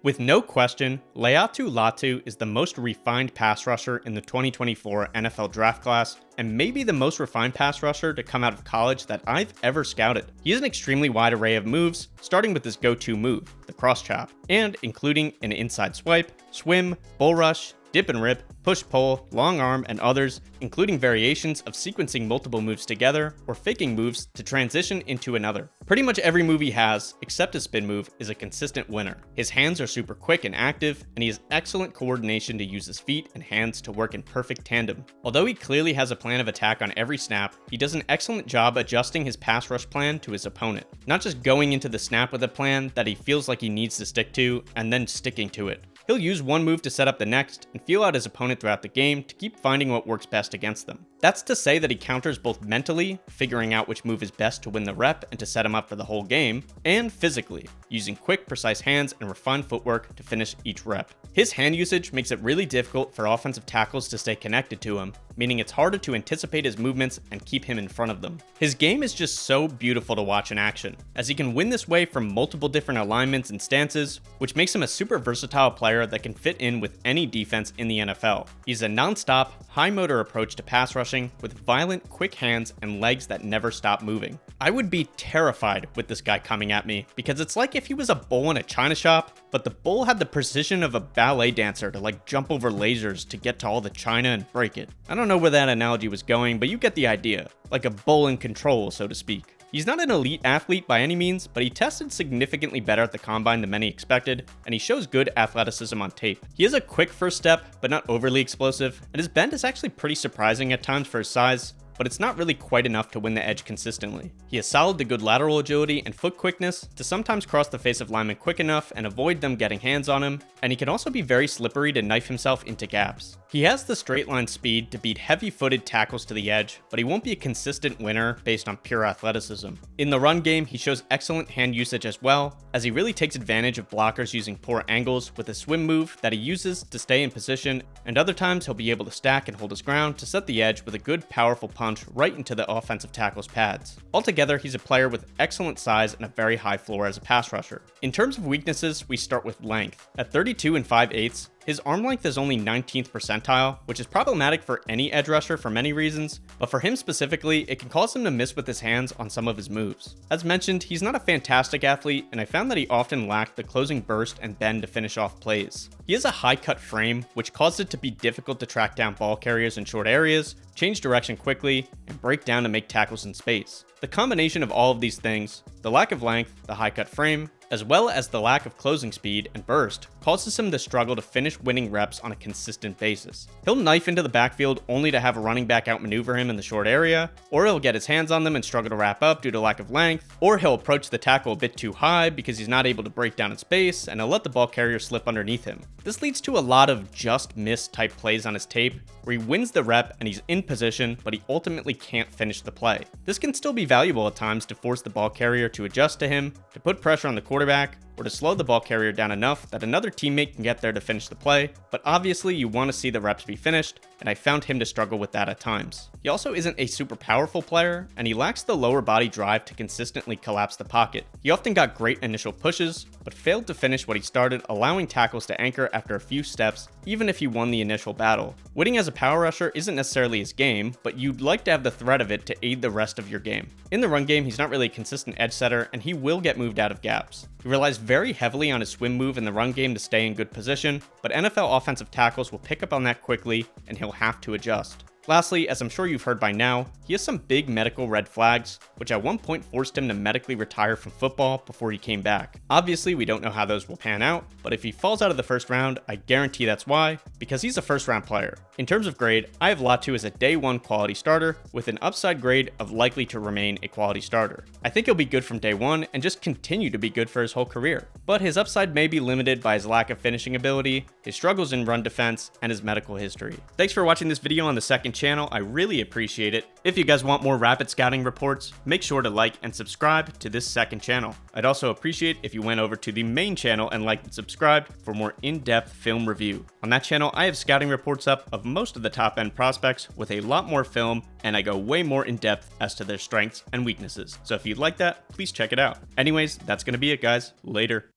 With no question, Laiatu Latu is the most refined pass rusher in the 2024 NFL draft class, and maybe the most refined pass rusher to come out of college that I've ever scouted. He has an extremely wide array of moves, starting with his go-to move, the cross chop, and including an inside swipe, swim, bull rush, dip and rip, push-pull, long arm, and others, including variations of sequencing multiple moves together or faking moves to transition into another. Pretty much every move he has, except his spin move, is a consistent winner. His hands are super quick and active, and he has excellent coordination to use his feet and hands to work in perfect tandem. Although he clearly has a plan of attack on every snap, he does an excellent job adjusting his pass rush plan to his opponent. Not just going into the snap with a plan that he feels like he needs to stick to, and then sticking to it. He'll use one move to set up the next and feel out his opponent throughout the game to keep finding what works best against them. That's to say that he counters both mentally, figuring out which move is best to win the rep and to set him up for the whole game, and physically, using quick, precise hands and refined footwork to finish each rep. His hand usage makes it really difficult for offensive tackles to stay connected to him, meaning it's harder to anticipate his movements and keep him in front of them. His game is just so beautiful to watch in action, as he can win this way from multiple different alignments and stances, which makes him a super versatile player that can fit in with any defense in the NFL. He's a non-stop, high-motor approach to pass rushing with violent, quick hands and legs that never stop moving. I would be terrified with this guy coming at me, because it's like if he was a bull in a china shop, but the bull had the precision of a ballet dancer to jump over lasers to get to all the china and break it. I don't know where that analogy was going, but you get the idea. Like a bull in control, so to speak. He's not an elite athlete by any means, but he tested significantly better at the combine than many expected, and he shows good athleticism on tape. He has a quick first step, but not overly explosive, and his bend is actually pretty surprising at times for his size, but it's not really quite enough to win the edge consistently. He has solid to good lateral agility and foot quickness to sometimes cross the face of linemen quick enough and avoid them getting hands on him, and he can also be very slippery to knife himself into gaps. He has the straight line speed to beat heavy-footed tackles to the edge, but he won't be a consistent winner based on pure athleticism. In the run game, he shows excellent hand usage as well, as he really takes advantage of blockers using poor angles with a swim move that he uses to stay in position, and other times he'll be able to stack and hold his ground to set the edge with a good powerful punch right into the offensive tackle's pads. Altogether, he's a player with excellent size and a very high floor as a pass rusher. In terms of weaknesses, we start with length. At 32 5/8, his arm length is only 19th percentile, which is problematic for any edge rusher for many reasons, but for him specifically, it can cause him to miss with his hands on some of his moves. As mentioned, he's not a fantastic athlete, and I found that he often lacked the closing burst and bend to finish off plays. He has a high cut frame, which caused it to be difficult to track down ball carriers in short areas, change direction quickly, and break down to make tackles in space. The combination of all of these things, the lack of length, the high cut frame, as well as the lack of closing speed and burst, causes him to struggle to finish winning reps on a consistent basis. He'll knife into the backfield only to have a running back outmaneuver him in the short area, or he'll get his hands on them and struggle to wrap up due to lack of length, or he'll approach the tackle a bit too high because he's not able to break down in space and he'll let the ball carrier slip underneath him. This leads to a lot of just miss type plays on his tape, where he wins the rep and he's in position, but he ultimately can't finish the play. This can still be valuable at times to force the ball carrier to adjust to him, to put pressure on the quarterback, or to slow the ball carrier down enough that another teammate can get there to finish the play, but obviously you want to see the reps be finished, and I found him to struggle with that at times. He also isn't a super powerful player, and he lacks the lower body drive to consistently collapse the pocket. He often got great initial pushes, but failed to finish what he started, allowing tackles to anchor after a few steps, even if he won the initial battle. Winning as a power rusher isn't necessarily his game, but you'd like to have the threat of it to aid the rest of your game. In the run game, he's not really a consistent edge setter, and he will get moved out of gaps. He relies very heavily on his swim move in the run game to stay in good position, but NFL offensive tackles will pick up on that quickly, and he'll have to adjust. Lastly, as I'm sure you've heard by now, he has some big medical red flags, which at one point forced him to medically retire from football before he came back. Obviously, we don't know how those will pan out, but if he falls out of the first round, I guarantee that's why, because he's a first round player. In terms of grade, I have Latu as a day 1 quality starter, with an upside grade of likely to remain a quality starter. I think he'll be good from day 1 and just continue to be good for his whole career, but his upside may be limited by his lack of finishing ability, his struggles in run defense, and his medical history. Thanks for watching this video on the second channel, I really appreciate it. If you guys want more rapid scouting reports, make sure to like and subscribe to this second channel. I'd also appreciate if you went over to the main channel and liked and subscribed for more in-depth film review. On that channel, I have scouting reports up of most of the top end prospects with a lot more film, and I go way more in depth as to their strengths and weaknesses. So if you'd like that, please check it out. Anyways, that's gonna be it guys. Later.